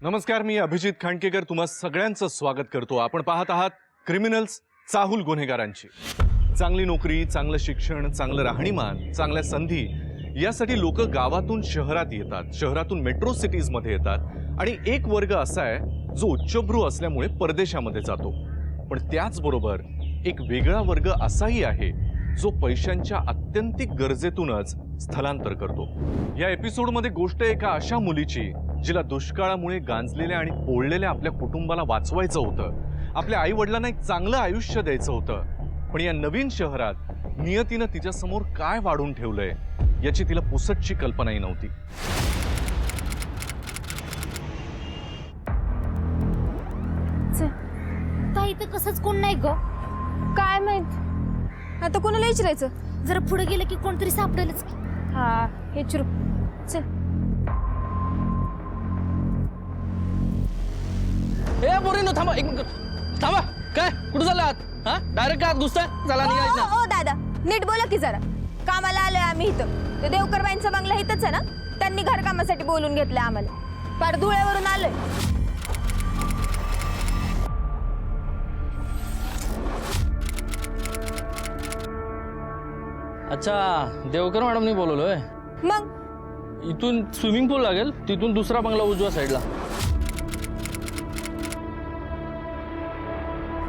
नमस्कार, मी अभिजित खांडकेकर तुम्हा सगळ्यांचं स्वागत करतो। आपण पाहत आहात क्रिमिनल्स, चाहूल गुन्हेगारांची। चांगली नोकरी, चांगलं शिक्षण, चांगलं राहणीमान, चांगल्या संधी यासाठी लोक गावातून शहरात येतात, शहरातून मेट्रो सिटीज मध्ये येतात आणि एक वर्ग असा आहे जो उच्चभ्रू असल्यामुळे परदेशामध्ये जातो। पण त्याचबरोबर एक वेगळा वर्ग असाही आहे जो पैशांच्या अत्यंतिक गरजेतूनच स्थलांतर करतो। या एपिसोडमध्ये गोष्ट एका अशा मुलीची जिला दुष्काळामुळे गांजलेल्या आणि पोळलेल्या आपल्या कुटुंबाला वाचवायचं होतं, आपल्या आई वडिलांना एक चांगलं आयुष्य द्यायचं होतं। पण या नवीन शहरात नियतीनं तिच्या समोर काय वाढून ठेवलंय याची तिला पुसटची कल्पनाही नव्हती। ताई तर कसंच कोण नाही ग, काय माहित आता कोणाला विचारायचं? जरा पुढे गेलं की कोणतरी सापडेलच की। हा हे चुरू चल। ए पोरीनो थांबा, एक मिनिट थांबा। काय कुठं चाललात? हा डायरेक्ट आत घुसताय? चला निघायचं। ओ दादा नीट बोला की जरा। कामाला आलोय आम्ही इथं। ते देवकरबाईंचा बंगला इथंच आहे ना? त्यांनी घरकामासाठी बोलून घेतलंय आम्हाला। पार धुळ्यावरून आलोय। अच्छा, देवकर मॅडमनी बोलवलोय। मग इथून स्विमिंग पूल लागेल, तिथून दुसरा बंगला उजव्या साईडला।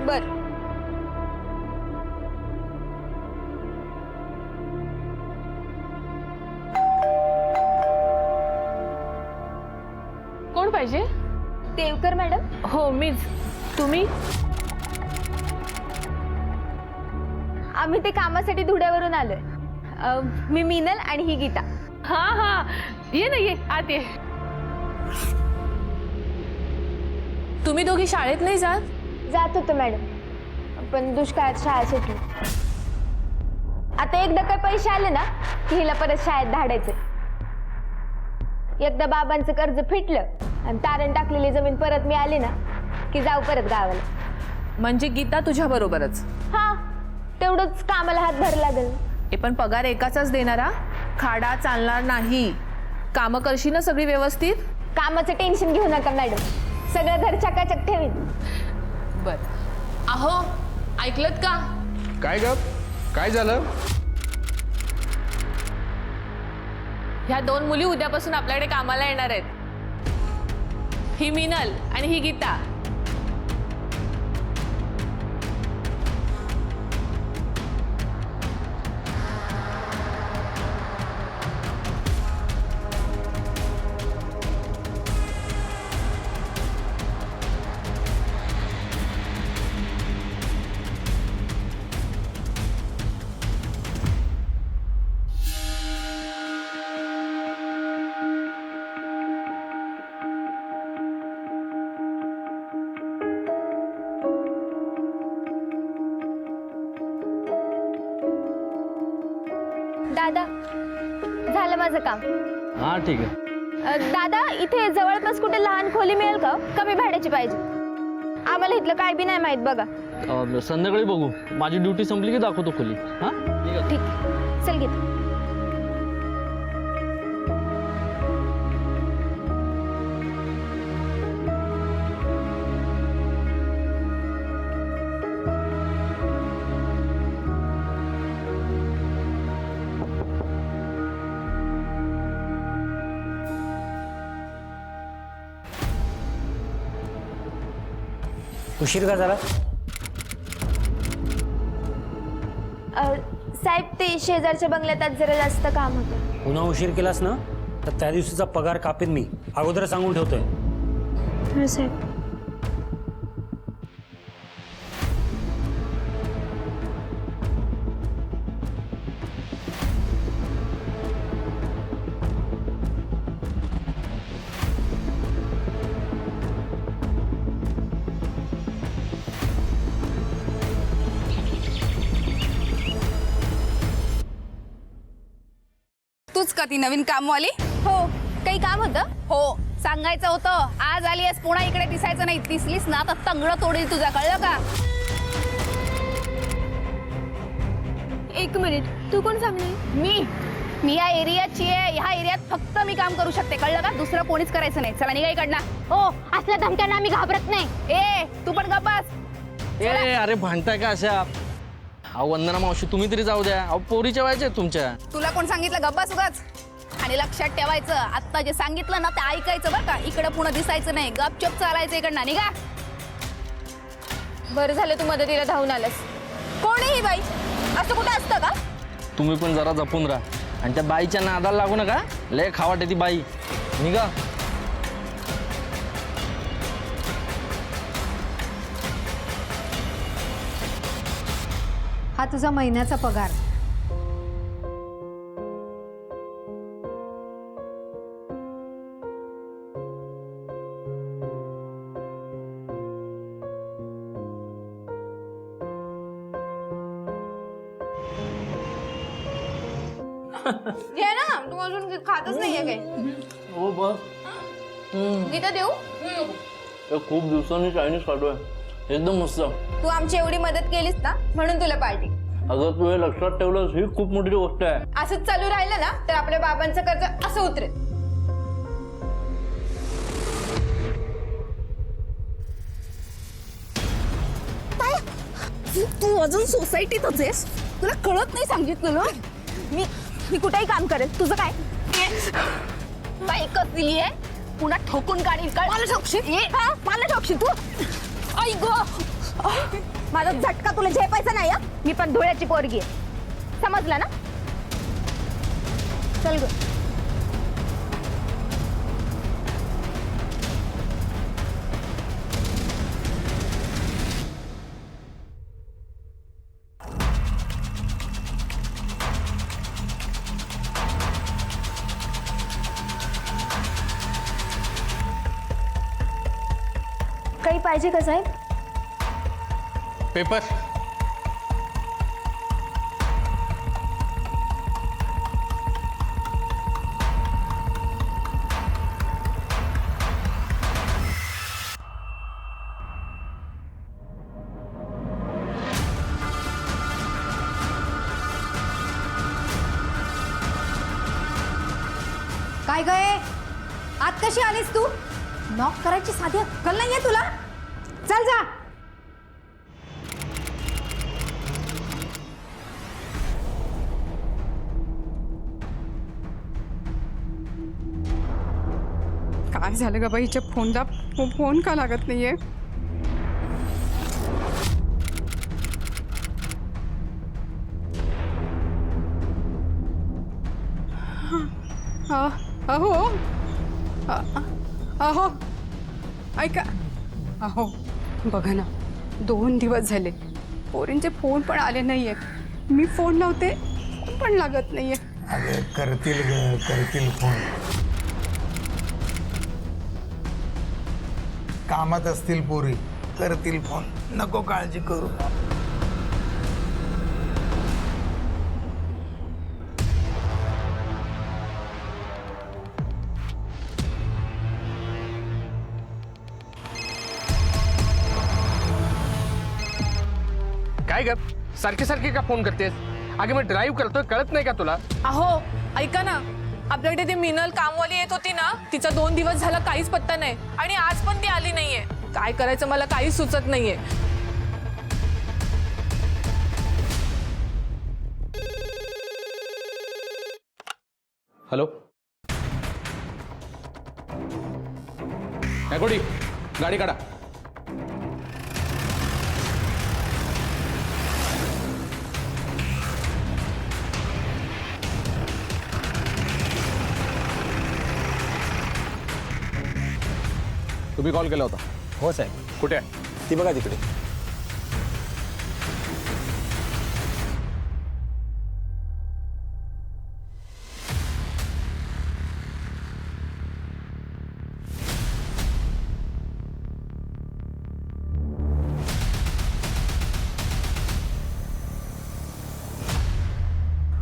बर कोण पाहिजे? देवकर मॅडम? हो मीच। तुम्ही? आम्ही ते कामासाठी धुळ्यावरून आलोय। मी मिनल आणि ही गीता। हा हा, ये ना, ये आत ये। तुम्ही दोघी शाळेत नाही जात? जात होतो मॅडम, पण दुष्काळात शाळा सुटली। आता एकदा काय पैसे आले ना की हिला परत शाळेत धाडायचे। एकदा बाबांचं कर्ज फिटलं आणि तारण टाकलेली जमीन परत मिळाली ना की जाऊ परत गावाला। म्हणजे गीता तुझ्या बरोबरच? हा, तेवढंच कामाला हातभार लागेल। हे पण पगार एकाचाच देणारा, खाडा चालणार नाही। कामं करशील ना सगळी व्यवस्थित? कामाचं टेन्शन घेऊ नका मॅडम, सगळं घर चकाचक ठेवीन। बर। अहो ऐकलत का? काय ग, काय झालं? ह्या दोन मुली उद्यापासून आपल्याकडे कामाला येणार आहेत। ही मिनल आणि ही गीता। दादा झालं माझं काम। हा ठीक आहे। दादा इथे जवळपास कुठे लहान खोली मिळेल का? कमी भाड्याची पाहिजे आम्हाला, इथलं काय बी नाही माहित बघा। संध्याकाळी बघू, माझी ड्युटी संपली की दाखवतो खोली। हा ठीक आहे। ठीक, चल गीता। उशीर का झाला? साहेब ते शेजारच्या बंगल्यात आज जरा जास्त काम होतं। पुन्हा उशीर केलास ना तर त्या दिवशीचा पगार कापेन मी, अगोदर सांगून ठेवतोय। साहेब तूच का ती नवीन कामवाली? हो, काही काम होतं? हो, सांगायचं होतं। आज आली आहेस, पुन्हा इकडे दिसायचं नाही। दिसलीस ना तर तंगडं तोडील तुझा, कळलं का? एक मिनिट, तू कोण सांगली? मी मी या एरियाची आहे. ह्या एरियात फक्त मी काम करू शकते, कळलं का? दुसरं कोणीच करायचं नाही. चला निघा इकडनं. ओ असल्या धमक्यांना आम्ही घाबरत नाही. ए तू पण गप्प बस. ए अरे भांडताय का अशा? अहो वंदना मावशी तुम्ही तरी जाऊ द्या. अहो पोरीच्या व्हायचे तुमच्या. तुला कोण सांगितलं गप्प बस उगाच? आणि लक्षात ठेवायचं, आता जे सांगितलं ना ते ऐकायचं बरं का. इकडं पुन्हा दिसायचं नाही, गपचप चालायचं इकडनं. निघा. बरं झालं तू मदतीला धावून आलास. कोण आहे ही बाई? असं कुठं असतं का? तुम्ही पण जरा जपून राहा आणि त्या बाईच्या नादाला लागू नका. लय खावाटे ती बाई. निघा. हा तुझा महिन्याचा पगार. घे ना, तू अजून खातच नाहीये काय? हो बस. गीता देऊ? खूप दिवसांनी चायनीज खातोय. एकदम मस्त. तू आमची एवढी मदत केलीस ना म्हणून तुला पार्टी. अगं तू हे लक्षात ठेवलंस ही खूप मोठी गोष्ट आहे. असंच चालू राहिलं ना तर आपल्या बाबांचं कर्ज असं उतरेल. तू अजून सोसायटीतच आहेस? तुला कळत नाही सांगितलं? मी कुठेही काम करेल. तुझं काय बाई कसली आहे? पुन्हा ठोकून काढील. मला ठोकशील? मला ठोकशील तू? आई ग, माझा झटका तुला झेपायचा नाही. मी पण धुळ्याची पोरगी आहे, समजलं ना? चल ग. काही पाहिजे का साहेब? पेपर. काय गए आत कशी आलीस तू? नॉक करायची साधी अक्कल नाहीये तुला? चल जा. काय झालं ग बाई? हिच्या फोनला फोन का लागत नाहीये? अहो अहो ऐका. अहो बघा ना, 2 दिवस झाले पोरींचे फोन पण आले नाहीयेत. मी फोन लावते, फोन पण लागत नाहीये. अरे करतील ग, करतील फोन. कामात असतील पोरी, करतील फोन. नको काळजी करू. काय ग सारखी सारखी का फोन करतेस? अगे मी ड्राईव्ह करतोय, कळत नाही का तुला? अहो ऐका ना, आपल्याकडे ती मिनल कामवाली येत होती ना, तिचा 2 दिवस झाला काहीच पत्ता नाही आणि आज पण ती आली नाहीये. काय करायचं मला काहीच सुचत नाहीये. हॅलो नागोडी, गाडी काढा. तुम्ही कॉल केला होता? हो साहेब. कुठे आहे? ती बघा तिकडे.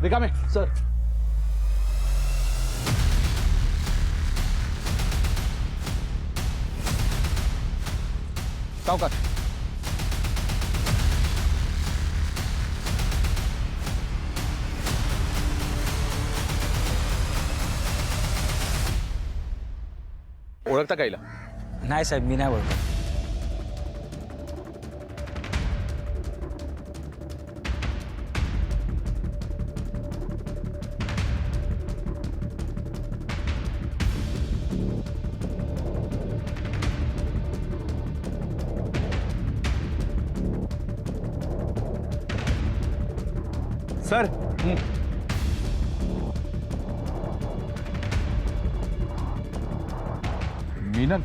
रिकामे सर. सावकाश. ओळखता कायला? नाही साहेब, मी नाही ओळखत. सर मीनल,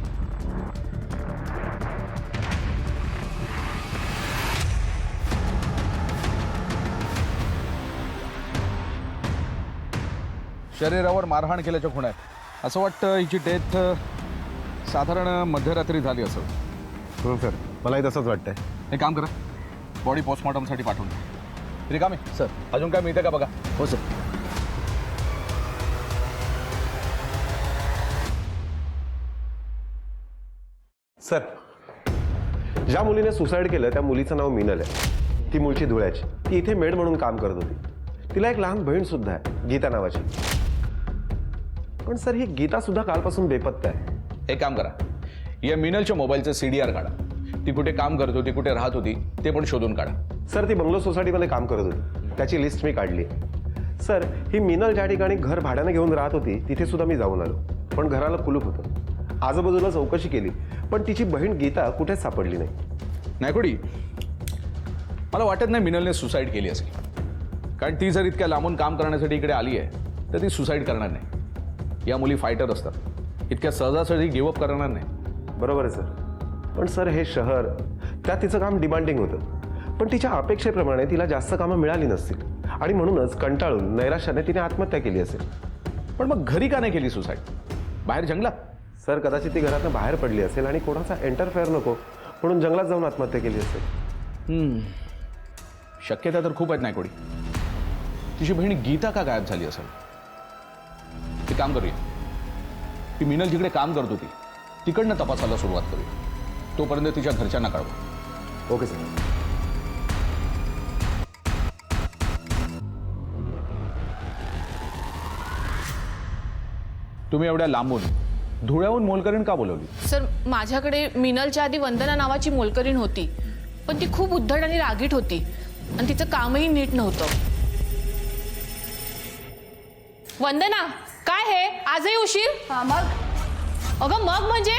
शरीरावर मारहाण केल्याच्या खुणा आहेत. असं वाटतं हिची डेथ साधारण मध्यरात्री झाली असेल. हो सर, मलाही तसंच वाटतंय. एक काम करा, बॉडी पोस्टमॉर्टमसाठी पाठवून द्या. रिकामे सर, अजून काय मिळतं का बघा. हो सर. सर, ज्या मुलीने सुसाईड केलं त्या मुलीचं नाव मिनल आहे. ती मूळची धुळ्याची. ती इथे मेड म्हणून काम करत होती. तिला एक लहान बहीण सुद्धा आहे, गीता नावाची. पण सर, ही गीता सुद्धा कालपासून बेपत्ता आहे. एक काम करा, या मिनलच्या मोबाईलचं CDR काढा. ती कुठे काम करत होती, कुठे राहत होती ते पण शोधून काढा. सर, ती बंगलो सोसायटीमध्ये काम करत होती. त्याची लिस्ट मी काढली. सर, ही मिनल ज्या ठिकाणी घर भाड्यानं घेऊन राहत होती तिथे सुद्धा मी जाऊन आलो, पण घराला कुलूप होतं. आजूबाजूला चौकशी केली, पण तिची बहीण गीता कुठेच सापडली नाही. नायकोडी, मला वाटत नाही मिनलने सुसाईड केली असेल. कारण ती जर इतक्या लांबून काम करण्यासाठी इकडे आली आहे तर ती सुसाईड करणार नाही. या मुली फायटर असतात, इतक्या सहजासहजी गिवअप करणार नाही. बरोबर आहे सर. पण सर, हे शहर, त्यात तिचं काम डिमांडिंग होतं. पण तिच्या अपेक्षेप्रमाणे तिला जास्त कामं मिळाली नसतील आणि म्हणूनच कंटाळून नैराश्याने तिने आत्महत्या केली असेल. पण मग घरी का नाही केली सुसाईड? बाहेर जंगलात? सर, कदाचित ती घरातनं बाहेर पडली असेल आणि कोणाचा एंटरफेअर नको म्हणून जंगलात जाऊन आत्महत्या केली असेल. शक्यता तर खूप आहेत नायकोडी. तिची बहीण गीता का गायब झाली असेल? ते काम करूया, ती मिनल जिकडे काम करत होती तिकडनं तपासायला सुरुवात करूया. तोपर्यंत तिच्या घरच्यांना कळवा. Okay sir. तुम्ही एवढ्या लांबून धुळ्याहून मोलकरीण का बोलवली? सर, माझ्याकडे मिनलच्या आधी वंदना नावाची मोलकरीण होती, पण ती खूप उद्धट आणि रागीट होती आणि तिचं कामही नीट नव्हतं. वंदना, काय हे आजही उशीर? मग अगं मग म्हणजे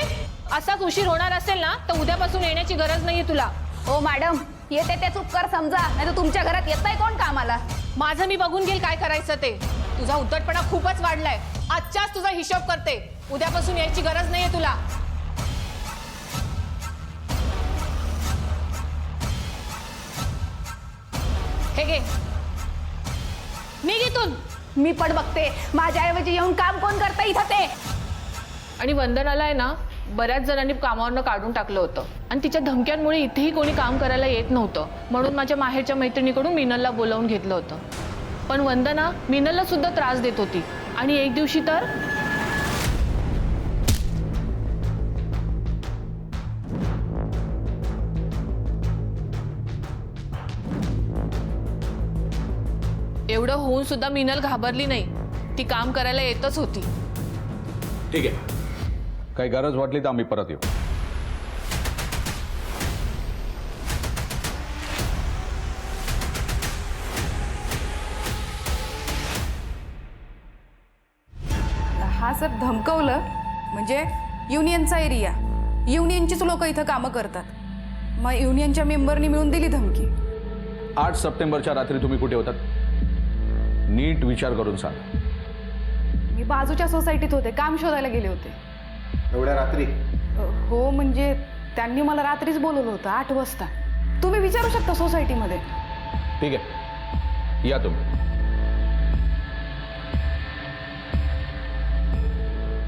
असाच उशीर होणार असेल ना तर उद्यापासून येण्याची गरज नाहीये तुला. ओ मॅडम, येते ते उपकार समजा, नाही तर तुमच्या घरात येताय कोण कामाला? माझं मी बघून घेईल काय करायचं ते. तुझा उद्धटपणा खूपच वाढलाय. आजच्याच तुझा हिशोब करते. उद्यापासून यायची गरज नाहीये तुला. हे घे, निघ इथून. मी पण बघते माझ्याऐवजी येऊन काम कोण करता इथं ते. आणि वंदनाला आहे ना बऱ्याच जणांनी कामावरनं काढून टाकलं होतं आणि तिच्या धमक्यांमुळे इथेही कोणी काम करायला येत नव्हतं. म्हणून माझ्या माहेरच्या मैत्रिणीकडून मिनलला बोलावून घेतलं होतं. पण वंदना मिनलला सुद्धा त्रास देत होती आणि एक दिवशी तर एवढं होऊन सुद्धा मिनल घाबरली नाही. ती काम करायला येतच होती. ठीक आहे, काही गरज वाटली तर आम्ही परत येऊ. हा सर धमकवलं म्हणजे युनियनचा एरिया, युनियनचीच लोक इथं कामं करतात. मग युनियनच्या मेंबरनी मिळून दिली धमकी. 8 सप्टेंबरच्या रात्री तुम्ही कुठे होतात? नीट विचार करून सांगा. मी बाजूच्या सोसायटीत होते, काम शोधायला गेले होते. एवढ्या रात्री? हो, म्हणजे त्यांनी मला रात्रीच बोलवलं होतं 8 वाजता. तुम्ही विचारू शकता सोसायटीमध्ये. ठीक आहे, या तुम्ही.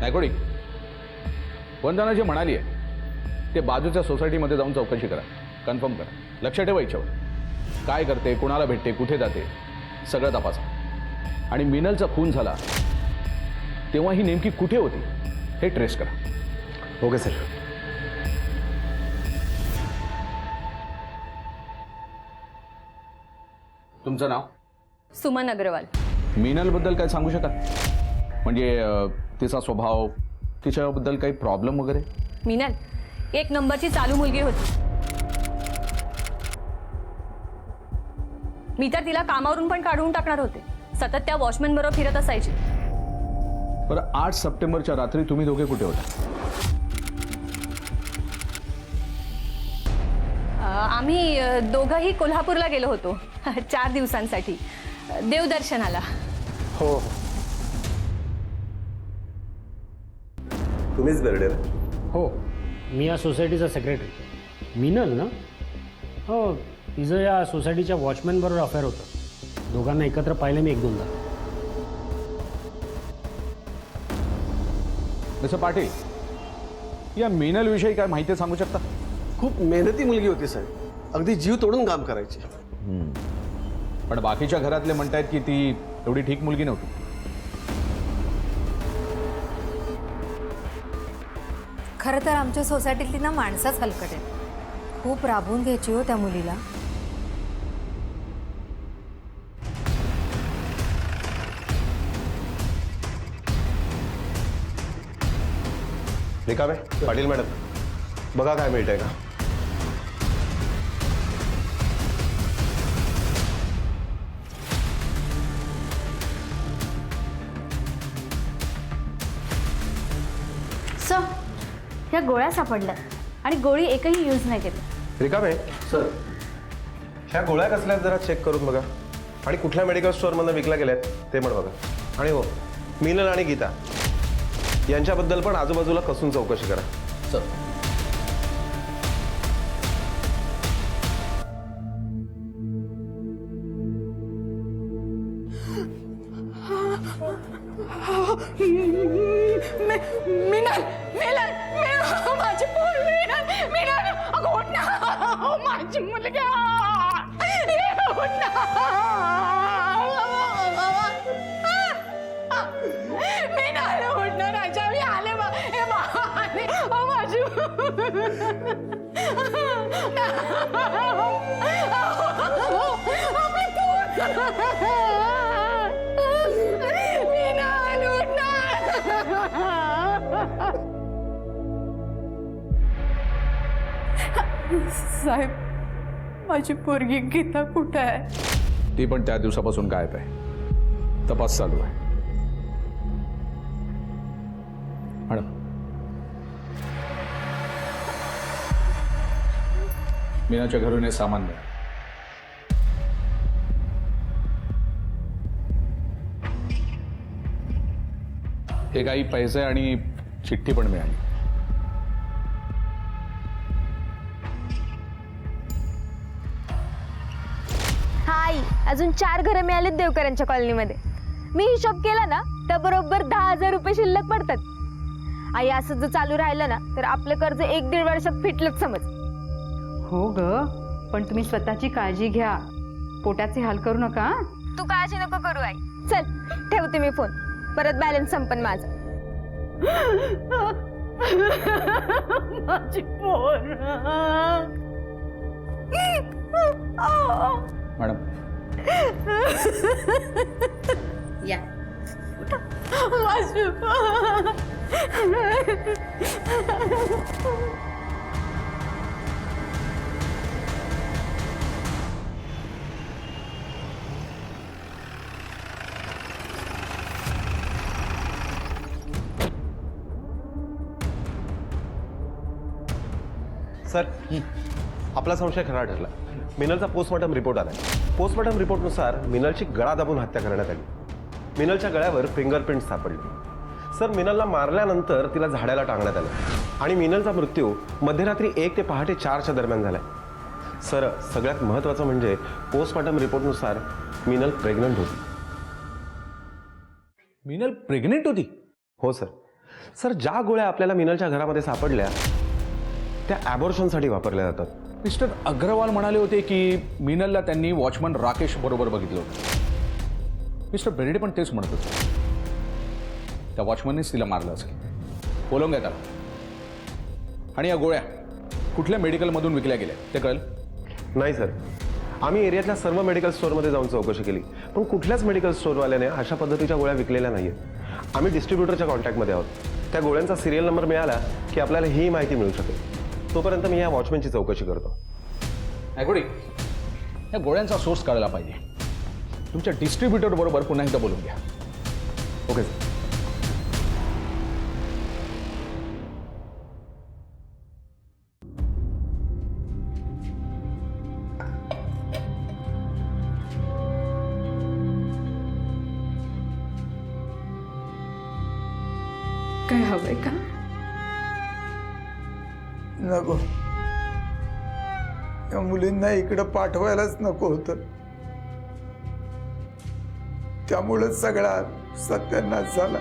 नायकोडी, वंदना जे म्हणाली आहे ते बाजूच्या सोसायटीमध्ये जाऊन चौकशी करा, कन्फर्म करा. लक्ष ठेवा याच्यावर. काय करते, कोणाला भेटते, कुठे जाते, सगळं तपासा. आणि मिनलचा खून झाला तेव्हा ही नेमकी कुठे होती हे ट्रेस करा. Okay sir. तुमचं नाव? सुमन अग्रवाल. मिनलबद्दल काय सांगू शकाल? म्हणजे तिचा स्वभाव, तिच्याबद्दल काही प्रॉब्लेम वगैरे? मिनल 1 नंबरची चालू मुलगी होती. मी तर तिला कामावरून पण काढून टाकणार होते. सतत त्या वॉचमॅन बरोबर फिरत असायची. बरं, 8 सप्टेंबरच्या रात्री तुम्ही दोघे कुठे होता? आम्ही दोघंही कोल्हापूरला गेलो होतो 4 दिवसांसाठी देवदर्शनाला. हो. तुम्हीच बेर्डे ना? हो, मी या सोसायटीचा सेक्रेटरी. मिनल ना? हो, तिचं या सोसायटीच्या वॉचमॅनबरोबर अफेअर होतं. दोघांना एकत्र पाहिलं मी 1-2दा. मिस्टर पाटील, या मिनल विषयी काय माहिती सांगू शकता? खूप मेहनती मुलगी होती साहेब, अगदी जीव तोडून काम करायची. पण बाकीच्या घरातले म्हणतायत की ती एवढी ठीक मुलगी नव्हती. खरं तर आमच्या सोसायटीतली ना माणसाच हलकट आहे. खूप राबवून घ्यायची हो त्या मुलीला. रिकामे? पाटील मॅडम, बघा काय मिळतंय का. सर ह्या गोळ्या सापडल्या आणि गोळी एकही यूज नाही केली. रिकामे? सर, ह्या गोळ्या कसल्या जरा चेक करून बघा, आणि कुठल्या मेडिकल स्टोअरमधून विकल्या गेल्यात ते पण बघा. आणि हो, मिनल आणि गीता यांच्याबद्दल पण आजूबाजूला कसून चौकशी करा. सर. मिनल मिनल मिनल माझी पोर मिनल मिनल अगं उठ ना. माझी मुलगी उठ ना. मिनल उठ ना राजा, मी आले माझी आपली पोर. मिनल उठ ना. साहेब, माझी पोरगी गीता कुठे आहे? ती पण त्या दिवसापासून गायब आहे. तपास चालू आहे. मॅडम, मीनाच्या घरून हे सामान मिळालं. हे काही पैसे आणि चिठ्ठी पण मिळाली. हाय, अजून 4 घरं मिळालीत देवकरांच्या कॉलनीमध्ये. मी हिशोब केला ना तर बरोबर 10,000 रुपये शिल्लक पडतात. आई, असं जर चालू राहिलं ना तर आपलं कर्ज 1-1.5 वर्षात फिटलंच समज. हो ग, पण तुम्ही स्वतःची काळजी घ्या. पोटाचे हाल करू नका. तू काळजी नको करू आई. चल ठेवते मी फोन, परत बॅलन्स संपन माझा. माझी पोर. मॅडम, या. माझी पोर. सर, आपला संशय खरा ठरला. मिनलचा पोस्टमॉर्टम रिपोर्ट आलाय. पोस्टमॉर्टम रिपोर्टनुसार मिनलची गळा दाबून हत्या करण्यात आली. मिनलच्या गळ्यावर फिंगरप्रिंट सापडले. सर, मिनलला मारल्यानंतर तिला झाडाला टांगण्यात आलं आणि मिनलचा मृत्यू मध्यरात्री 1 ते पहाटे 4च्या दरम्यान झालाय. सर, सगळ्यात महत्त्वाचं म्हणजे पोस्टमॉर्टम रिपोर्टनुसार मिनल प्रेग्नंट होती. मिनल प्रेग्नेंट होती? हो सर. सर, ज्या गोळ्या आपल्याला मिनलच्या घरामध्ये सापडल्या त्या ॲबॉर्शनसाठी वापरल्या जातात. मिस्टर अग्रवाल म्हणाले होते की मिनलला त्यांनी वॉचमन राकेश बरोबर बघितलं होतं. मिस्टर बेर्डे पण तेच म्हणत होते. त्या वॉचमननेच तिला मारलं असेल. बोलवून आला. आणि या गोळ्या कुठल्या मेडिकलमधून विकल्या गेल्या ते कळलं? नाही सर, आम्ही एरियातल्या सर्व मेडिकल स्टोअरमध्ये जाऊन चौकशी केली, पण कुठल्याच मेडिकल स्टोअरवाल्याने अशा पद्धतीच्या गोळ्या विकलेल्या नाही आहेत. आम्ही डिस्ट्रीब्युटरच्या कॉन्टॅक्टमध्ये आहोत. त्या गोळ्यांचा सिरियल नंबर मिळाला की आपल्याला ही माहिती मिळू शकेल. तोपर्यंत मी या वॉचमॅनची चौकशी करतो. नायकोडी, या गोळ्यांचा सोर्स कळायला पाहिजे. तुमच्या डिस्ट्रीब्युटर बरोबर पुन्हा एकदा बोलून घ्या. Okay sir. काय हवंय का? नको, या मुलींना इकडं पाठवायलाच नको होतं. त्यामुळेच सगळा सत्यानाश झाला.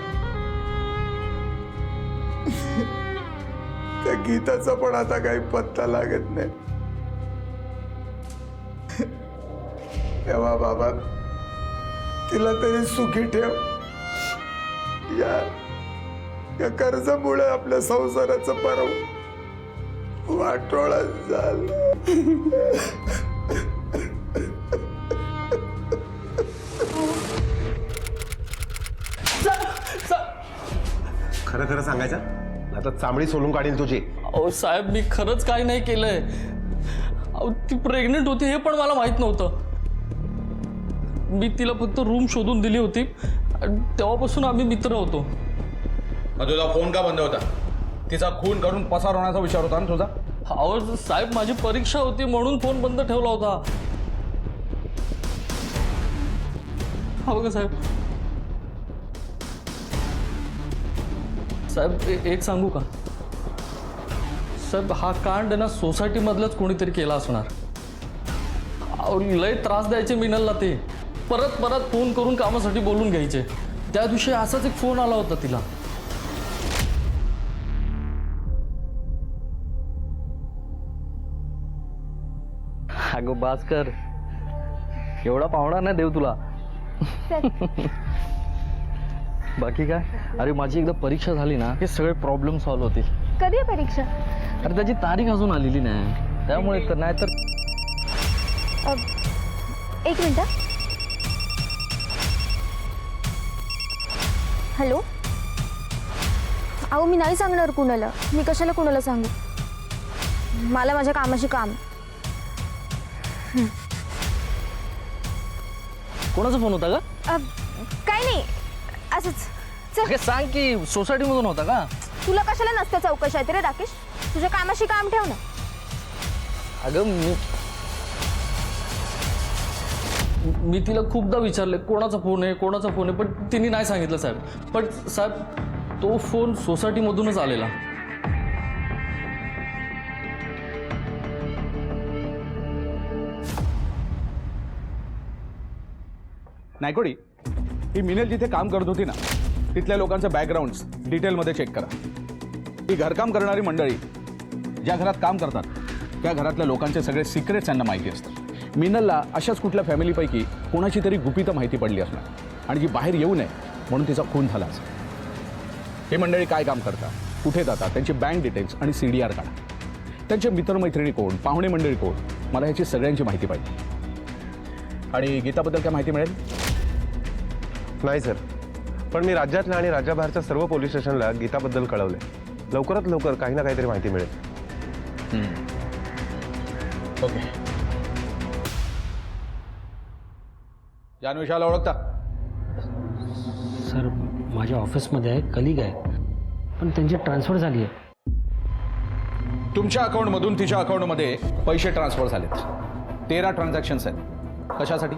त्या गीताचा पण आता काही पत्ता लागत नाही. तेव्हा बाबा तिला तरी सुखी ठेव. या कर्जामुळे आपल्या संसाराचं परव वाटोळा झालं. खरं खरं सांगायचं, आता चांबडी सोलून काढील तुझी. अहो साहेब, मी खरंच काही नाही केलंय. अहो ती प्रेग्नेंट होती हे पण मला माहित नव्हतं. मी तिला फक्त रूम शोधून दिली होती आणि तेव्हापासून आम्ही मित्र होतो. तुझा फोन का बंद होता? तिचा खून करून पसार होण्याचा विचार होता ना तुझा? अहो साहेब, माझी परीक्षा होती म्हणून फोन बंद ठेवला होता. हा बघा साहेब. साहेब एक सांगू का साहेब, हा कांड ना सोसायटी मधलंच कोणीतरी केला असणार. अहो लय त्रास द्यायचे मिनलला. ते परत परत फोन करून कामासाठी बोलून घ्यायचे. त्या दिवशी असाच एक फोन आला होता तिला. अगो भास्कर, एवढा पाहुणा नाही देव तुला. बाकी काय? अरे माझी एकदा परीक्षा झाली ना हे सगळे प्रॉब्लेम सॉल्व्ह होतील. कधी आहे परीक्षा? अरे त्याची तारीख अजून आलेली नाही, त्यामुळे तर नाही तर. एक मिनिट. हॅलो. अहो मी नाही सांगणार कुणाला. मी कशाला कुणाला सांगू? मला माझ्या कामाशी काम. कोणाचा फोन होता का? काय नाही, असंच. चल. सांग की सोसायटी मधून होता का? तुला कशाला नसतं चौकशी आहे रे राकेश? तुझ्या कामाशी काम ठेव ना. अगं मी तिला खूपदा विचारले कोणाचा फोन आहे कोणाचा फोन आहे, पण तिने नाही सांगितलं साहेब. पण साहेब तो फोन सोसायटी मधूनच आलेला. नायकोडी, ही मिनल जिथे काम करत होती ना तिथल्या लोकांचं बॅकग्राऊंड्स डिटेलमध्ये चेक करा. ही घरकाम करणारी मंडळी ज्या घरात काम करतात त्या घरातल्या लोकांचे सगळे सिक्रेट्स त्यांना माहिती असतात. मिनलला अशाच कुठल्या फॅमिलीपैकी कोणाची तरी गुपित माहिती पडली असणार आणि जी बाहेर येऊ नये म्हणून तिचा खून झाला असेल. हे मंडळी काय काम करतात, कुठे जातात, त्यांची बँक डिटेल्स आणि CDR काढा. त्यांचे मित्रमैत्रिणी कोण, पाहुणे मंडळी कोण, मला ह्याची सगळ्यांची माहिती पाहिजे. आणि गीताबद्दल काय माहिती मिळेल? नाही सर, पण मी राज्यातल्या आणि राज्याबाहेरच्या सर्व पोलीस स्टेशनला गीताबद्दल कळवले. लवकरात लवकर काही ना काहीतरी माहिती मिळेल. ओके. जानविशाला ओळखता? सर माझ्या ऑफिसमध्ये आहे, कलिग आहे, पण त्यांची ट्रान्सफर झाली आहे. तुमच्या अकाउंटमधून तिच्या अकाउंटमध्ये पैसे ट्रान्सफर झालेत. 13 ट्रान्झॅक्शन्स आहेत. कशासाठी?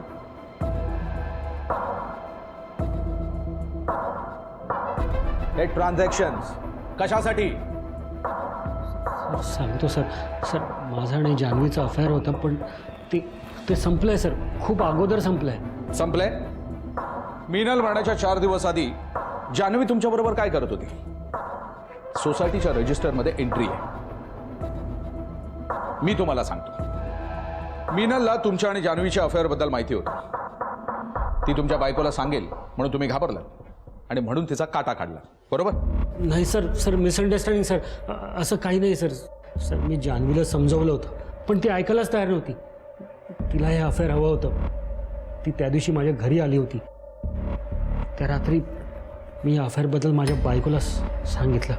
हे ट्रान्झॅक्शन्स कशासाठी? सांगतो सर. सर माझा आणि जान्हवीचा अफेअर होता, पण ते संपलंय सर. खूप अगोदर संपलंय. संपलंय? मिनल मरण्याच्या 4 दिवस आधी जान्हवी तुमच्याबरोबर काय करत होती? सोसायटीच्या रजिस्टरमध्ये एंट्री आहे. मी तुम्हाला सांगतो, मिनलला तुमच्या आणि जान्हवीच्या अफेअरबद्दल माहिती होती. ती तुमच्या बायकोला सांगेल म्हणून तुम्ही घाबरलात आणि म्हणून तिचा काटा काढला, बरोबर? नाही सर, मिसअंडरस्टँडिंग सर. असं काही नाही सर. सर मी जान्हवीला समजवलं होतं, पण ती ऐकायलाच तयार नव्हती. तिला हे अफेअर हवं होतं. ती त्या दिवशी माझ्या घरी आली होती. त्या रात्री मी या अफेअरबद्दल माझ्या बायकोला सांगितलं.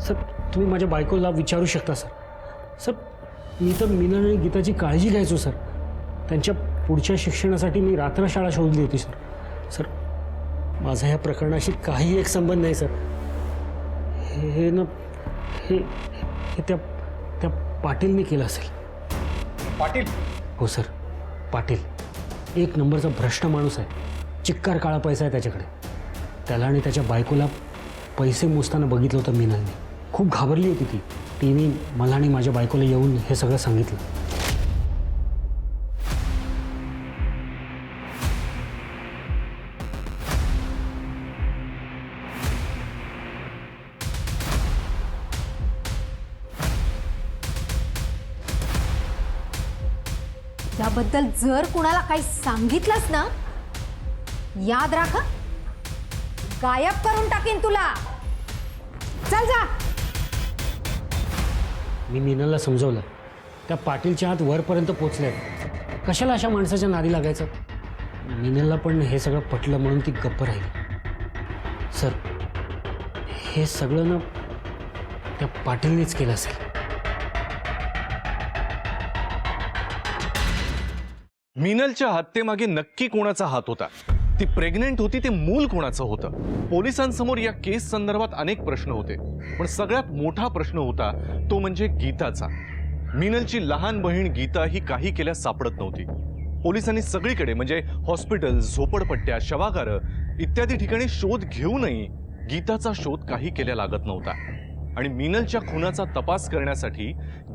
सर तुम्ही माझ्या बायकोला विचारू शकता सर. सर मी तर मीनल आणि गीताची काळजी घ्यायचो सर. त्यांच्या पुढच्या शिक्षणासाठी मी रात्रशाळा शोधली होती सर. सर माझा या प्रकरणाशी काही एक संबंध नाही सर. हे ना हे हे त्या पाटीलने केलं असेल. पाटील? हो सर, पाटील एक नंबरचा भ्रष्ट माणूस आहे. चिक्कार काळा पैसा आहे त्याच्याकडे. त्याला आणि त्याच्या बायकोला पैसे मोजताना बघितलं होतं मीनलने. खूप घाबरली होती ती. तिने मला आणि माझ्या बायकोला येऊन हे सगळं सांगितलं. याबद्दल जर कुणाला काही सांगितलंस ना, याद राख, गायब करून टाकीन तुला. चल जा. मी मीनलला समजवलं. त्या पाटीलच्या हात वरपर्यंत पोचले. कशाला अशा माणसाच्या नादी लागायचं. मीनलला पण हे सगळं पटलं म्हणून ती गप्प राहिली. सर हे सगळं ना त्या पाटीलनेच केलं असेल. मीनलच्या हत्येमागे नक्की कोणाचा हात होता? ती प्रेग्नेंट होती, ते मूल कोणाचं होतं? पोलिसांसमोर या केस संदर्भात अनेक प्रश्न होते, पण सगळ्यात मोठा प्रश्न होता तो म्हणजे गीताचा. मीनलची लहान बहीण गीता ही काही केल्यास सापडत नव्हती. पोलिसांनी सगळीकडे म्हणजे हॉस्पिटल, झोपडपट्ट्या, शवागारं इत्यादी ठिकाणी शोध घेऊनही गीताचा शोध काही केल्या लागत नव्हता. आणि मीनलच्या खुनाचा तपास करण्यासाठी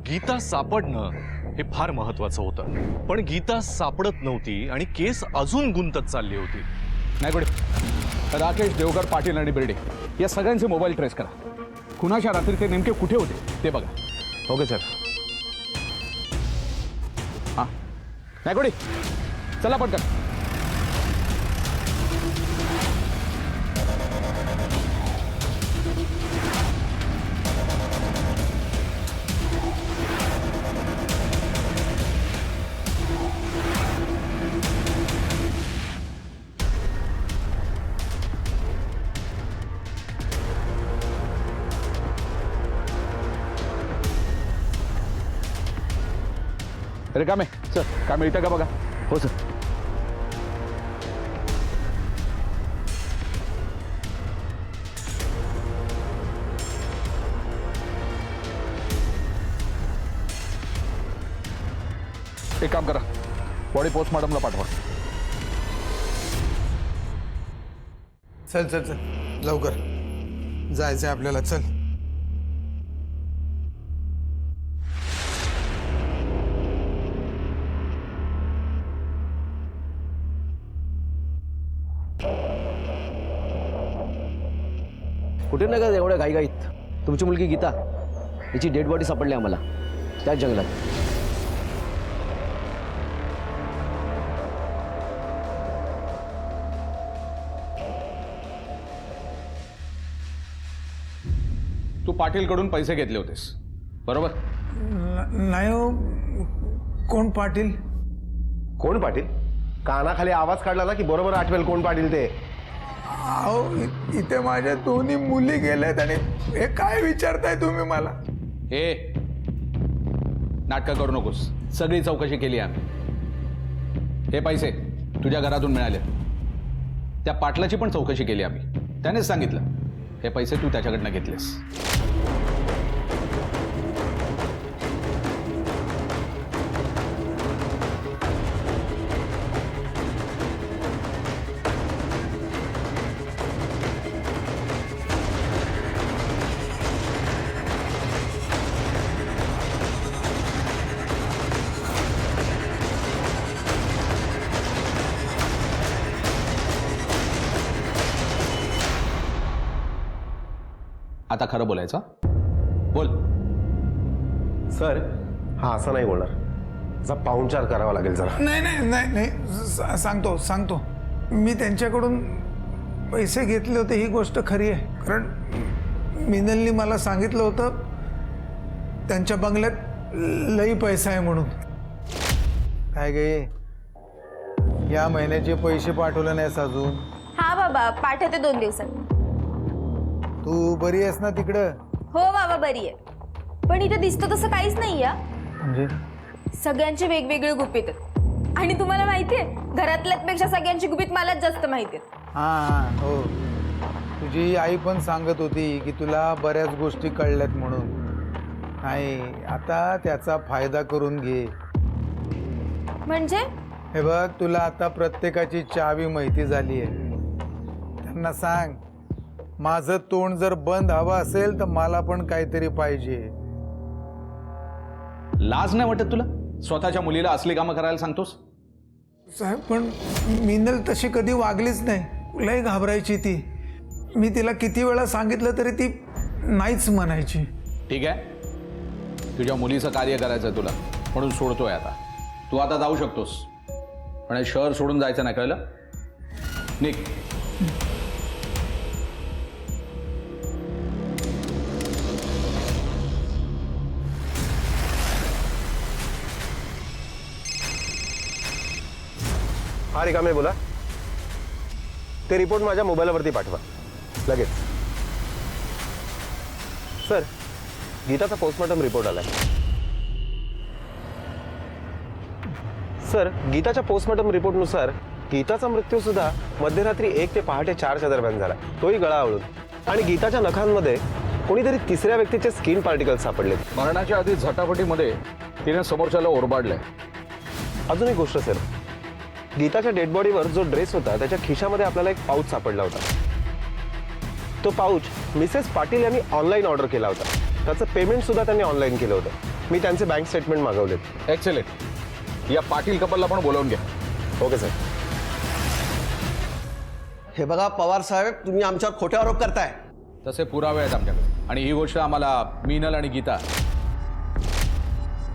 गीता सापडणं हे फार महत्वाचं होतं. पण गीता सापडत नव्हती आणि केस अजून गुंतत चालली होती. नायगोडे, राकेश, देवकर, पाटील आणि बिर्डे या सगळ्यांचे मोबाईल ट्रेस करा. खुनाच्या रात्री ते नेमके कुठे होते ते बघा. Okay sir. हां नायगोडे, चला पटकन. अरे काम आहे सर, काय मिळतं का बघा. हो सर. एक काम करा, बॉडी पोस्टमॉर्टमला पाठवा. चल चल चल लवकर जायचंय आपल्याला. चल. कुठे नाही का एवढ्या घाईघाईत? तुमची मुलगी गीता, हिची डेड बॉडी सापडली आम्हाला त्याच जंगलात. तू पाटीलकडून पैसे घेतले होतेस बरोबर? नाही हो. कोण पाटील? कोण पाटील? कानाखाली आवाज काढला ना की बरोबर आठवेल कोण पाटील ते. अहो इथे माझ्या दोन्ही मुली गेल्यात आणि हे काय विचारताय तुम्ही मला? ए नाटकं करू नकोस. सगळी चौकशी केली आम्ही. हे पैसे तुझ्या घरातून मिळाले. त्या पाटलाची पण चौकशी केली आम्ही. त्यानेच सांगितलं हे पैसे तू त्याच्याकडनं घेतलेस. आता खरं बोलायचं. बोल. सर हा असं नाही बोलणार. असा पाहुणचार करावा लागेल जरा. नाही नाही नाही नाही सांगतो. मी त्यांच्याकडून पैसे घेतले होते, ही गोष्ट खरी आहे. कारण मिनलनी मला सांगितलं होतं त्यांच्या बंगल्यात लई पैसा आहे म्हणून. काय गे, या महिन्याचे पैसे पाठवले नाहीस अजून? हा बाबा, पाठवते 2 दिवसात. तू बरी आहेस ना तिकडं? हो बाबा, बरी आहे. पण इथे दिसतं तसं काहीच नाही या. म्हणजे सगळ्यांचे वेगवेगळे गुपित आहेत. आणि तुम्हाला माहितीये, घरातल्यापेक्षा सगळ्यांची गुपित मलाच जास्त माहिती आहेत. हां हो, तुझी आई पण सांगत होती की तुला बऱ्याच गोष्टी कळल्यात म्हणून. नाही, आता त्याचा फायदा करून घे. म्हणजे हे बघ, तुला आता प्रत्येकाची चावी माहिती झाली आहे. त्यांना सांग, माझं तोंड जर बंद हवं असेल तर मला पण काहीतरी पाहिजे. लाज नाही वाटत तुला स्वतःच्या मुलीला असली कामं करायला सांगतोस? साहेब, पण मिनल तशी कधी वागलीच नाही. लय घाबरायची ती. मी तिला किती वेळा सांगितलं तरी ती नाहीच म्हणायची. ठीक आहे, तुझ्या मुलीचं कार्य करायचं तुला म्हणून सोडतोय आता. तू आता जाऊ शकतोस, पण हे शहर सोडून जायचं नाही, कळलं? निघ. हा रिकामे बोला. ते रिपोर्ट माझ्या मोबाईलवरती पाठवा लगेच. सर, गीताचा पोस्टमॉर्टम रिपोर्ट आलाय. सर, गीताच्या पोस्टमॉर्टम रिपोर्टनुसार गीताचा मृत्यू सुद्धा मध्यरात्री 1 ते पहाटे 4च्या दरम्यान झाला, तोही गळा आवळून. आणि गीताच्या नखांमध्ये कोणीतरी तिसऱ्या व्यक्तीचे स्किन पार्टिकल्स सापडले. मरणाच्या आधी झटापटीमध्ये तिने समोरच्याला ओरबाडलंय. अजून एक गोष्ट सर, गीताच्या डेड बॉडीवर जो ड्रेस होता त्याच्या खिशामध्ये आपल्याला एक पाऊच सापडला होता. तो पाऊच मिसेस पाटील यांनी ऑनलाईन ऑर्डर केला होता. त्याचं पेमेंट सुद्धा त्यांनी ऑनलाईन केलं होतं. मी त्यांचे बँक स्टेटमेंट मागवलेत. एक्सेलेंट. या पाटील कपलला पण बोलावून घ्या. Okay sir. हे बघा पवार साहेब, तुम्ही आमच्यावर खोटे आरोप करताय. तसे पुरावे आहेत आमच्याकडे, आणि ही गोष्ट आम्हाला मिनल आणि गीता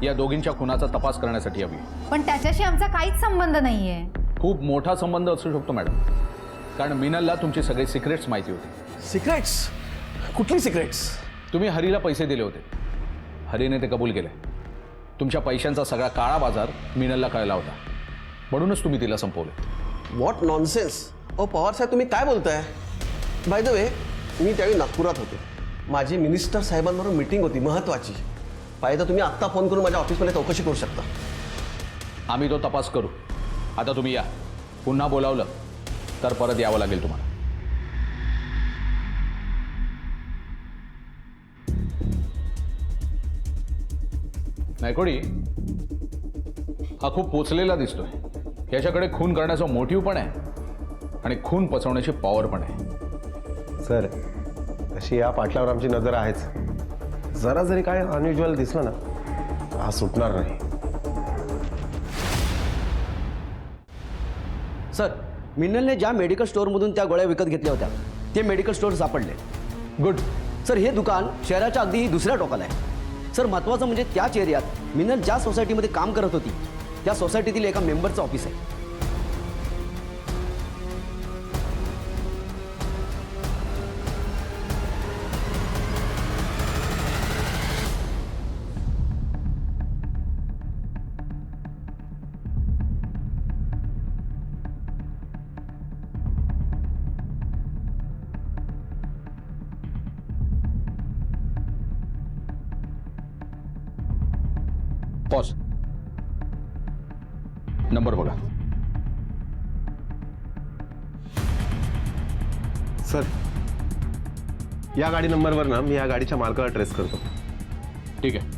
या दोघींच्या खुनाचा तपास करण्यासाठी हवी. पण त्याच्याशी आमचा काहीच संबंध नाहीये. खूप मोठा संबंध असू शकतो मॅडम, कारण मिनलला तुमची सगळी सिक्रेट्स माहिती होती. सिक्रेट्स? कुठली सिक्रेट्स? तुम्ही हरीला पैसे दिले होते, हरीने ते कबूल केले. तुमच्या पैशांचा सगळा काळा बाजार मिनलला कळला होता, म्हणूनच तुम्ही तिला संपवले. What nonsense. ओ पवार साहेब, तुम्ही काय बोलताय? बाय द वे, मी त्यावेळी नागपुरात होते. माझी मिनिस्टर साहेबांबरोबर मीटिंग होती महत्त्वाची. पाहिजे तर तुम्ही आत्ता फोन करून माझ्या ऑफिसमध्ये चौकशी करू शकता. आम्ही तो तपास करू. आता तुम्ही या. पुन्हा बोलावलं तर परत यावं लागेल तुम्हाला. नायकोडी हा खूप पोचलेला दिसतोय. याच्याकडे खून करण्याचा मोटिव्ह पण आहे आणि खून पचवण्याची पॉवर पण आहे. सर, तशी या पाटलावर आमची नजर आहेच. जरा जरी काय अनयुज्युअल दिसलं ना, हा सुटणार नाही. सर, मिनलने ज्या मेडिकल स्टोअरमधून त्या गोळ्या विकत घेतल्या होत्या ते मेडिकल स्टोअर सापडले. गुड. सर, हे दुकान शहराच्या अगदी दुसऱ्या टोकाला आहे. सर, महत्त्वाचं म्हणजे त्याच एरियात मिनल ज्या सोसायटीमध्ये काम करत होती त्या सोसायटीतील एका मेंबरचं ऑफिस आहे. पॉज. नंबर बघा. सर, या गाडी नंबरवर ना मी या गाडीच्या मालकाला ट्रेस करतो. ठीक आहे.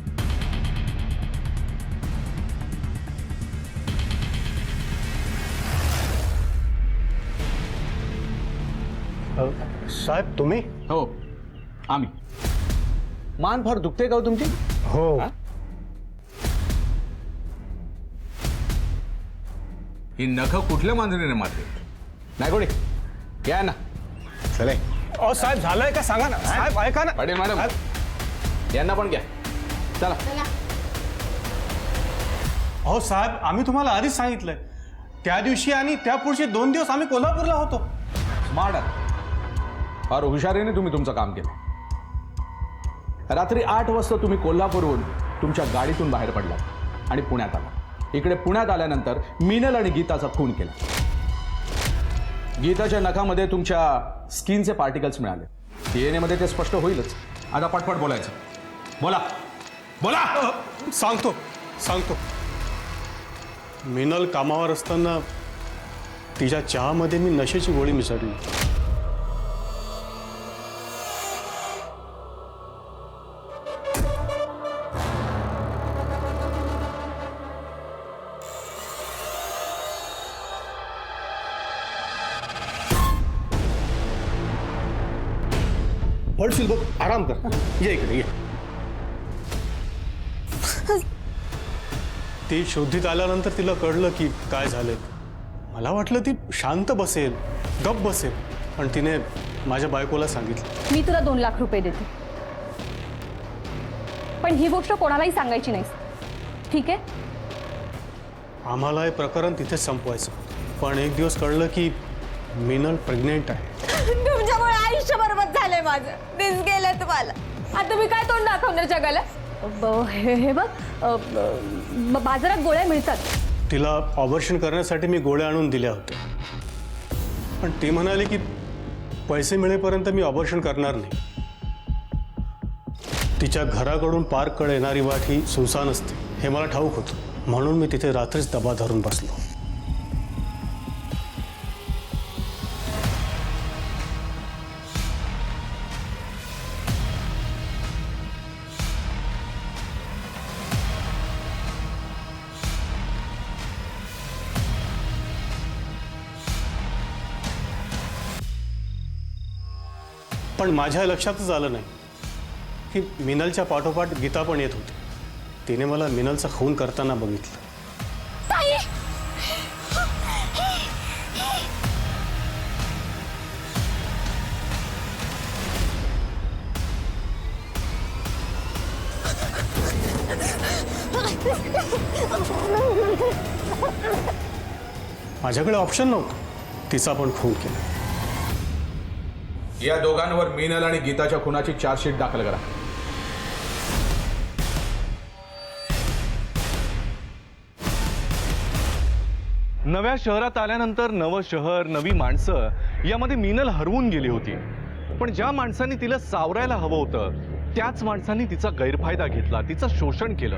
साहेब, तुम्ही? हो, आम्ही. मान फार दुखते का हो तुमची? हो. ही नख कुठल्या मांजरीने मारली? नायकोडी या ना. चले. अहो साहेब, झालंय का सांगा ना. साहेब ऐका ना. पाटील मॅडम, यांना पण घ्या. चला. अहो साहेब, आम्ही तुम्हाला आधीच सांगितलंय. त्या दिवशी आणि त्या पुढचे 2 दिवस आम्ही कोल्हापूरला होतो. स्मार्ट आहात. फार हुशारीने तुम्ही तुमचं काम केलं. रात्री 8 वाजता तुम्ही कोल्हापूरहून तुमच्या गाडीतून बाहेर पडलात आणि पुण्यात आला. इकडे पुण्यात आल्यानंतर मिनल आणि गीताचा खून केला. गीताच्या नखामध्ये तुमच्या स्किनचे पार्टिकल्स मिळाले. DNA मध्ये ते स्पष्ट होईलच. आता पटपट बोलायचं. बोला बोला. सांगतो मिनल कामावर असताना तिच्या चहामध्ये मी नशेची गोळी मिसळली. पडशील बघ, आराम कर. ये इकडे ये. ती शुद्धीत आल्यानंतर तिला कळलं की काय झालंय. मला वाटलं ती शांत बसेल, गप बसेल, पण तिने माझ्या बायकोला सांगितलं. मी तुला 2 लाख रुपये देते, पण ही गोष्ट कोणालाही सांगायची नाही, ठीक आहे? आम्हाला हे प्रकरण तिथेच संपवायचं, पण एक दिवस कळलं की मिनल प्रेग्नेंट आहे. तुमच्यामुळे आयुष्य बरबाद झालंय माझं. दिस गेलं तुम्हाला. आता मी काय तोंड दाखवणार जगाला? हे बघ, बाजारात गोळ्या मिळतात. तिला ऑपरेशन करण्यासाठी मी गोळ्या आणून दिल्या होत्या, पण ती म्हणाली की पैसे मिळेपर्यंत मी ऑपरेशन करणार नाही. तिच्या घराकडून पार्ककडे येणारी वाट ही सुनसान असते हे मला ठाऊक होतं, म्हणून मी तिथे रात्रीच दबा धरून बसलो. पण माझ्या लक्षातच आलं नाही की मिनलच्या पाठोपाठ गीता पण येत होती. तिने मला मिनलचा खून करताना बघितलं. माझ्याकडे ऑप्शन नव्हतं, तिचा पण खून केला. या दोघांवर मिनल आणि गीताच्या खुनाची चार्जशीट दाखल करा. नव्या शहरात आल्यानंतर नवं शहर, नवी माणसं यामध्ये मिनल हरवून गेली होती. पण ज्या माणसांनी तिला सावरायला हवं होतं त्याच माणसांनी तिचा गैरफायदा घेतला, तिचं शोषण केलं.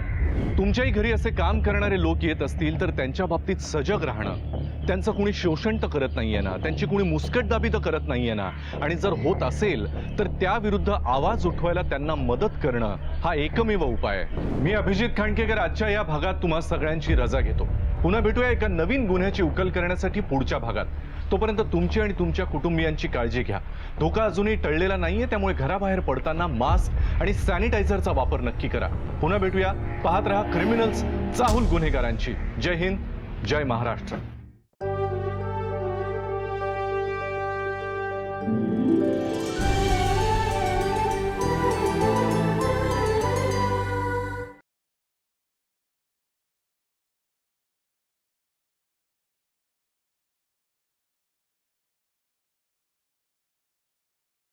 तुमच्याही घरी असे काम करणारे लोक येत असतील तर त्यांच्या बाबतीत सजग राहणं. त्यांचं कुणी शोषण तर करत नाहीये ना, त्यांची कुणी मुस्कटदाबी तर करत नाहीये ना, आणि जर होत असेल तर त्याविरुद्ध आवाज उठवायला त्यांना मदत करणं हा एकमेव उपाय आहे. मी अभिजित खांडकेकर आजच्या या भागात तुम्हा सगळ्यांची रजा घेतो. पुन्हा भेटूया एका नवीन गुन्ह्याची उकल करण्यासाठी पुढच्या भागात. तोपर्यंत तुमची आणि तुमच्या कुटुंबियांची काळजी घ्या. धोका अजूनही टळलेला नाहीये, त्यामुळे घराबाहेर पडताना मास्क आणि सॅनिटायझरचा वापर नक्की करा. पुन्हा भेटूया. पाहत रहा क्रिमिनल्स, चाहूल गुन्हेगारांची. जय हिंद, जय महाराष्ट्र.